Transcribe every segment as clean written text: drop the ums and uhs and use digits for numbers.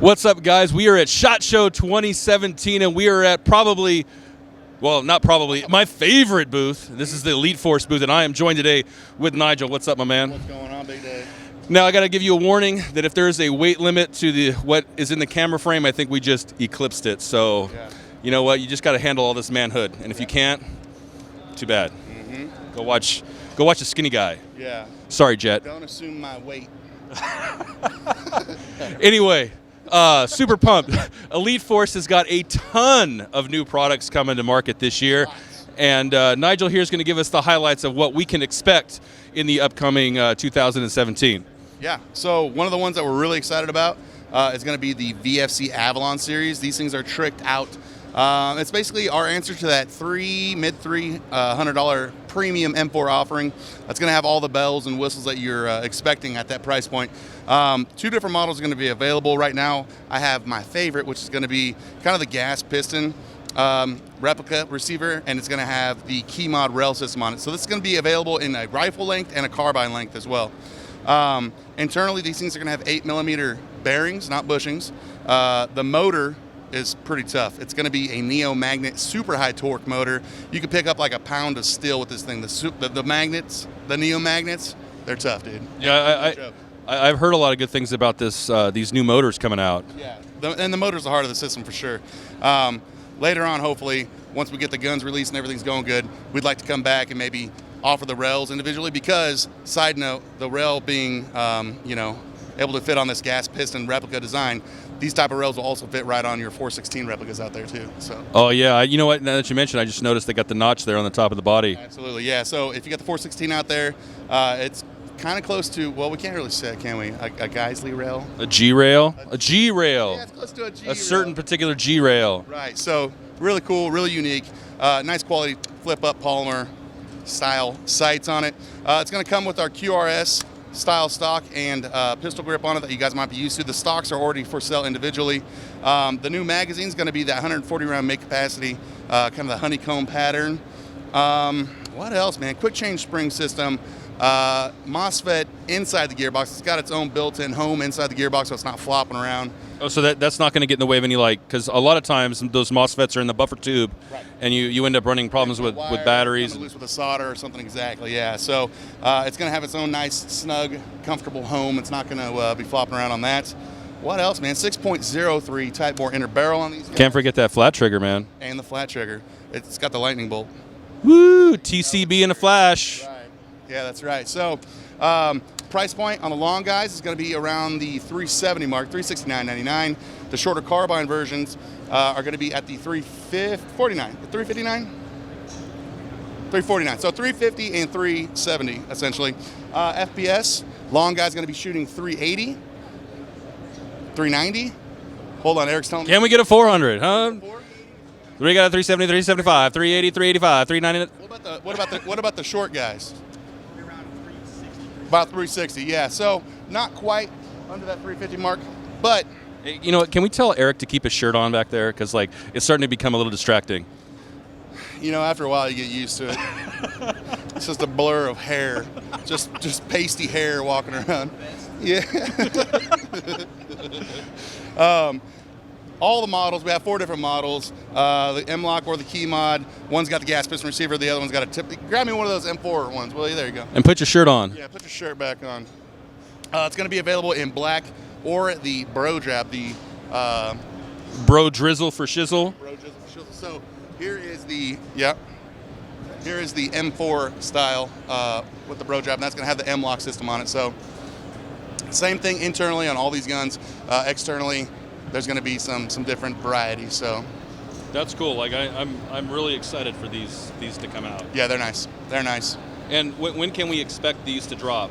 What's up, guys? We are at SHOT Show 2017, and we are at my favorite booth. This is the Elite Force booth, and I am joined today with Nigel. What's up, my man? What's going on, big day? Now, I got to give you a warning that if there is a weight limit to what is in the camera frame, I think we just eclipsed it. So, You know what? You just got to handle all this manhood, and if you can't, too bad. Mm-hmm. Go watch the skinny guy. Yeah. Sorry, Jet. Don't assume my weight. Anyway. Super pumped. Elite Force has got a ton of new products coming to market this year. And Nigel here is going to give us the highlights of what we can expect in the upcoming 2017. Yeah, so one of the ones that we're really excited about is going to be the VFC Avalon series. These things are tricked out. It's basically our answer to that mid $300 premium M4 offering. That's going to have all the bells and whistles that you're expecting at that price point. Two different models are going to be available right now. I have my favorite, which is going to be kind of the gas piston replica receiver, and it's going to have the key mod rail system on it. So this is going to be available in a rifle length and a carbine length as well. Internally, these things are going to have 8mm bearings, not bushings. The motor is pretty tough. It's going to be a Neo magnet, super high torque motor. You can pick up like a pound of steel with this thing. The magnets, the Neo magnets, they're tough, dude. Yeah, I've heard a lot of good things about these new motors coming out. Yeah, and the motor's the heart of the system for sure. Later on, hopefully, once we get the guns released and everything's going good, we'd like to come back and maybe offer the rails individually because, side note, the rail being, able to fit on this gas piston replica design, these type of rails will also fit right on your 416 replicas out there too. So. Oh yeah, you know what? Now that you mentioned, I just noticed they got the notch there on the top of the body. Absolutely, yeah. So if you got the 416 out there, it's kind of close to, well, we can't really say it, can we? A Geisley rail? A G rail? A G rail. Yeah, it's close to a G rail. A certain particular G rail. Right. So really cool, really unique, nice quality flip-up polymer style sights on it. It's going to come with our QRS style stock and pistol grip on it that you guys might be used to. The stocks are already for sale individually. The new magazine is going to be that 140 round make capacity, kind of the honeycomb pattern. What else, man? Quick change spring system, MOSFET inside the gearbox. It's got its own built-in home inside the gearbox, so it's not flopping around. Oh, so that's not going to get in the way of any, because a lot of times those MOSFETs are in the buffer tube, right, and you end up running problems with batteries. Loose with a solder or something, exactly, yeah. So it's going to have its own nice, snug, comfortable home. It's not going to be flopping around on that. What else, man? 6.03 Type bore inner barrel on these guys. Can't forget that flat trigger, man. And the flat trigger. It's got the lightning bolt. Woo! TCB in a flash. Right. Yeah, that's right. So price point on the long guys is going to be around the $370 mark, $369.99. The shorter carbine versions are going to be at the $359. $349. So $350 and $370 essentially. FPS, long guy's going to be shooting $380, $390. Hold on, Eric's telling me. Can we get a 400, huh? We got a 370, 375, 380, 385, 390. What about the short guys? About 360, yeah. So not quite under that 350 mark, but you know what? Can we tell Eric to keep his shirt on back there? Because it's starting to become a little distracting. You know, after a while you get used to it. It's just a blur of hair, just pasty hair walking around. Yeah. All the models, we have 4 different models. The M-Lock or the key mod. One's got the gas piston receiver, the other one's got a tip. Grab me one of those M4 ones, will you? There you go. And put your shirt on. Yeah, put your shirt back on. It's going to be available in black or the Bro Drab, the Bro Drizzle for Shizzle. Bro Drizzle for Shizzle. So here is the M4 style with the Bro Drab, and that's going to have the M-Lock system on it. So same thing internally on all these guns. Externally, there's going to be some different varieties. So that's cool. I'm really excited for these to come out. Yeah, they're nice. They're nice. And when can we expect these to drop?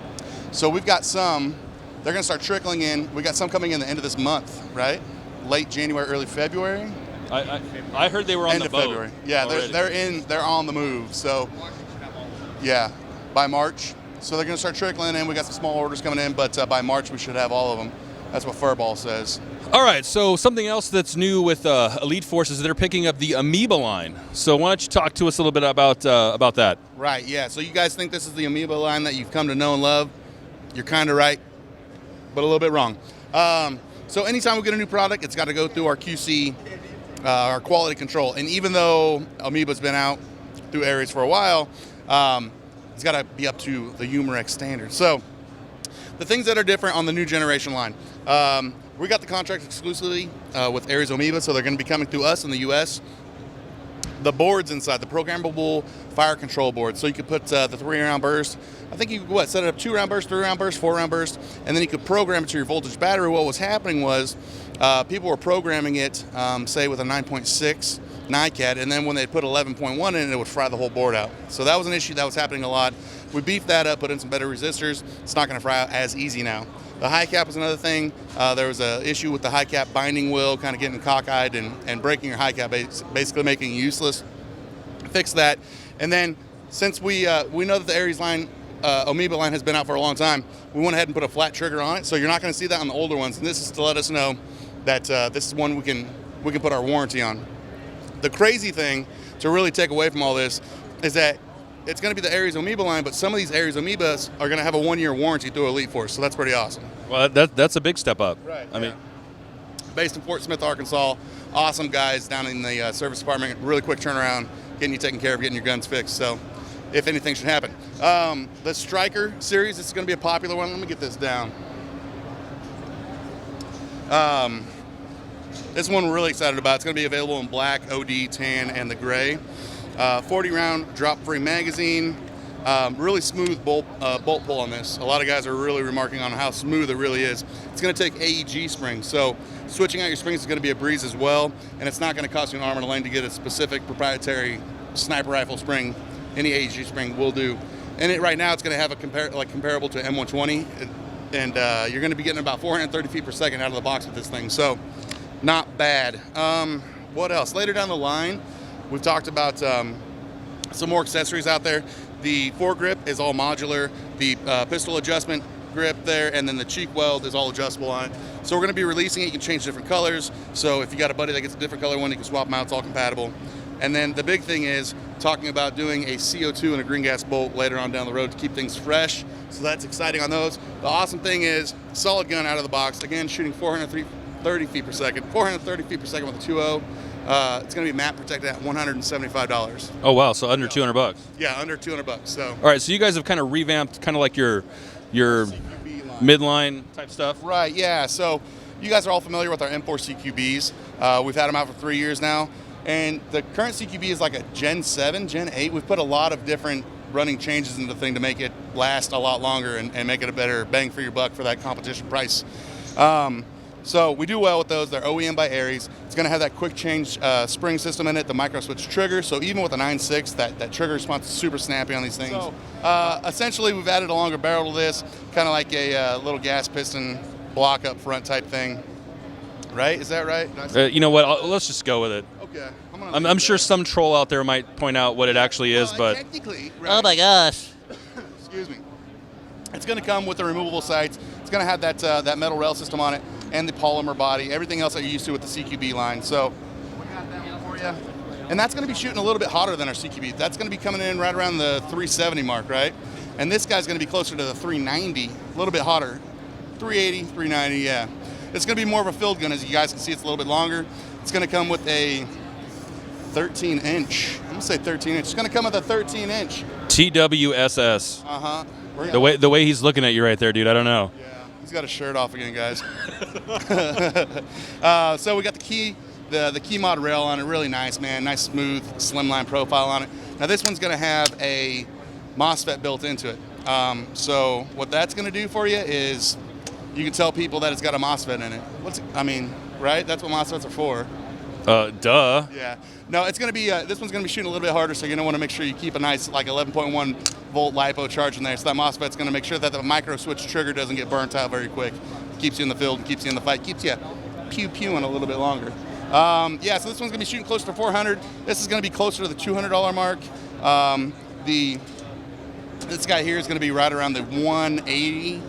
So we've got some. They're going to start trickling in. We got some coming in the end of this month, right? Late January, early February. I heard they were on the boat. February. Yeah, they're on the move. So yeah, by March. So they're going to start trickling in. We got some small orders coming in, but by March we should have all of them. That's what Furball says. All right, so something else that's new with Elite Force is they're picking up the Amoeba line. So why don't you talk to us a little bit about that? Right, yeah. So you guys think this is the Amoeba line that you've come to know and love? You're kind of right, but a little bit wrong. So anytime we get a new product, it's got to go through our QC, our quality control. And even though Amoeba's been out through Aries for a while, it's got to be up to the Humorex standard. So the things that are different on the new generation line, we got the contract exclusively with Aries Amoeba, so they're going to be coming through us in the U.S. The boards inside, the programmable fire control board, so you could put the 3-round burst. I think you could set it up 2-round burst, 3-round burst, 4-round burst, and then you could program it to your voltage battery. What was happening was people were programming it, say with a 9.6 NiCad, and then when they put 11.1 in it would fry the whole board out. So that was an issue that was happening a lot. We beefed that up, put in some better resistors. It's not going to fry out as easy now. The high cap was another thing. There was an issue with the high cap binding wheel kind of getting cockeyed and breaking your high cap, basically making it useless. Fix that. And then since we know that the Aries line, Amoeba line has been out for a long time, we went ahead and put a flat trigger on it. So you're not going to see that on the older ones. And this is to let us know that this is one we can put our warranty on. The crazy thing to really take away from all this is that it's going to be the Aries Amoeba line, but some of these Aries Amoebas are going to have a 1-year warranty through Elite Force, so that's pretty awesome. Well, that's a big step up. Right. I mean, based in Fort Smith, Arkansas, awesome guys down in the service department. Really quick turnaround, getting you taken care of, getting your guns fixed. So, if anything should happen, the Striker series, this is going to be a popular one. Let me get this down. This one we're really excited about. It's going to be available in black, OD, tan, and the gray. 40-round drop-free magazine. Really smooth bolt pull on this. A lot of guys are really remarking on how smooth it really is. It's going to take AEG springs, so switching out your springs is going to be a breeze as well, and it's not going to cost you an arm and a leg to get a specific proprietary sniper rifle spring. Any AEG spring will do. And right now it's going to have a comparable to M120, and you're going to be getting about 430 feet per second out of the box with this thing, so not bad. What else? Later down the line, we've talked about some more accessories out there. The foregrip is all modular. The pistol adjustment grip there, and then the cheek weld is all adjustable on it. So we're going to be releasing it. You can change different colors. So if you got a buddy that gets a different color one, you can swap them out. It's all compatible. And then the big thing is talking about doing a CO2 and a green gas bolt later on down the road to keep things fresh. So that's exciting on those. The awesome thing is solid gun out of the box. Again, shooting 430 feet per second. 430 feet per second with a 2.0. It's going to be map protected at $175. oh wow, so under $200. Yeah, under $200. So. All right, so you guys have kind of revamped, kind of like your midline type stuff. Right. Yeah. So you guys are all familiar with our M4 CQBs. We've had them out for 3 years now, and the current CQB is like a Gen 7, Gen 8. We've put a lot of different running changes into the thing to make it last a lot longer and make it a better bang for your buck for that competition price. So we do well with those. They're OEM by Aries. It's going to have that quick change spring system in it, the micro switch trigger. So even with a 9.6, that trigger response is super snappy on these things. So essentially, we've added a longer barrel to this, kind of like a little gas piston block up front type thing. Right? Is that right? You know what? Let's just go with it. Okay. I'm sure some troll out there might point out what it actually is, but technically, right. Oh my gosh. Excuse me. It's going to come with the removable sights. It's going to have that metal rail system on it and the polymer body, everything else that you're used to with the CQB line. So we got that one for you. And that's going to be shooting a little bit hotter than our CQB. That's going to be coming in right around the 370 mark, right? And this guy's going to be closer to the 390, a little bit hotter. 380, 390, yeah. It's going to be more of a filled gun. As you guys can see, it's a little bit longer. It's going to come with a 13-inch. I'm going to say 13-inch. It's going to come with a 13-inch. TWSS. Uh-huh. The way he's looking at you right there, dude, I don't know. Yeah, he's got his shirt off again, guys. So we got the key mod rail on it. Really nice, man. Nice, smooth, slimline profile on it. Now this one's going to have a MOSFET built into it. So what that's going to do for you is you can tell people that it's got a MOSFET in it. Right? That's what MOSFETs are for. Duh. Yeah. No, it's going to be, this one's going to be shooting a little bit harder, so you're going to want to make sure you keep a nice, like 11.1 volt LiPo charge in there. So that MOSFET's going to make sure that the micro switch trigger doesn't get burnt out very quick. Keeps you in the field, keeps you in the fight, keeps you pew-pewing a little bit longer. Yeah, so this one's going to be shooting closer to 400. This is going to be closer to the $200 mark. This guy here is going to be right around the 180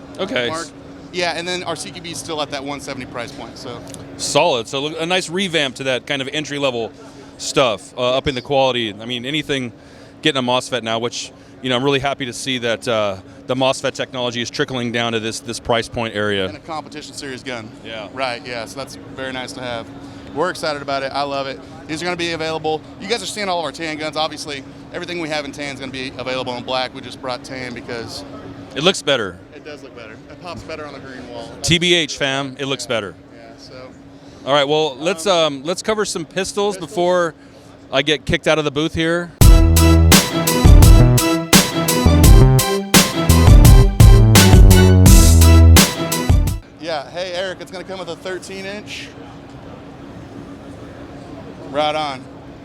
mark. Yeah, and then our CQB is still at that 170 price point. So solid. So a nice revamp to that kind of entry level stuff, up in the quality. I mean, anything getting a MOSFET now, which I'm really happy to see that the MOSFET technology is trickling down to this price point area. And a competition series gun. Yeah. Right. Yeah. So that's very nice to have. We're excited about it. I love it. These are going to be available. You guys are seeing all of our tan guns. Obviously, everything we have in tan is going to be available in black. We just brought tan because it looks better. It does look better. It pops better on the green wall. TBH, fam. It looks better. Yeah. So. All right. Well, let's cover some pistols before I get kicked out of the booth here. Yeah. Hey, Eric. It's going to come with a 13-inch. Right on.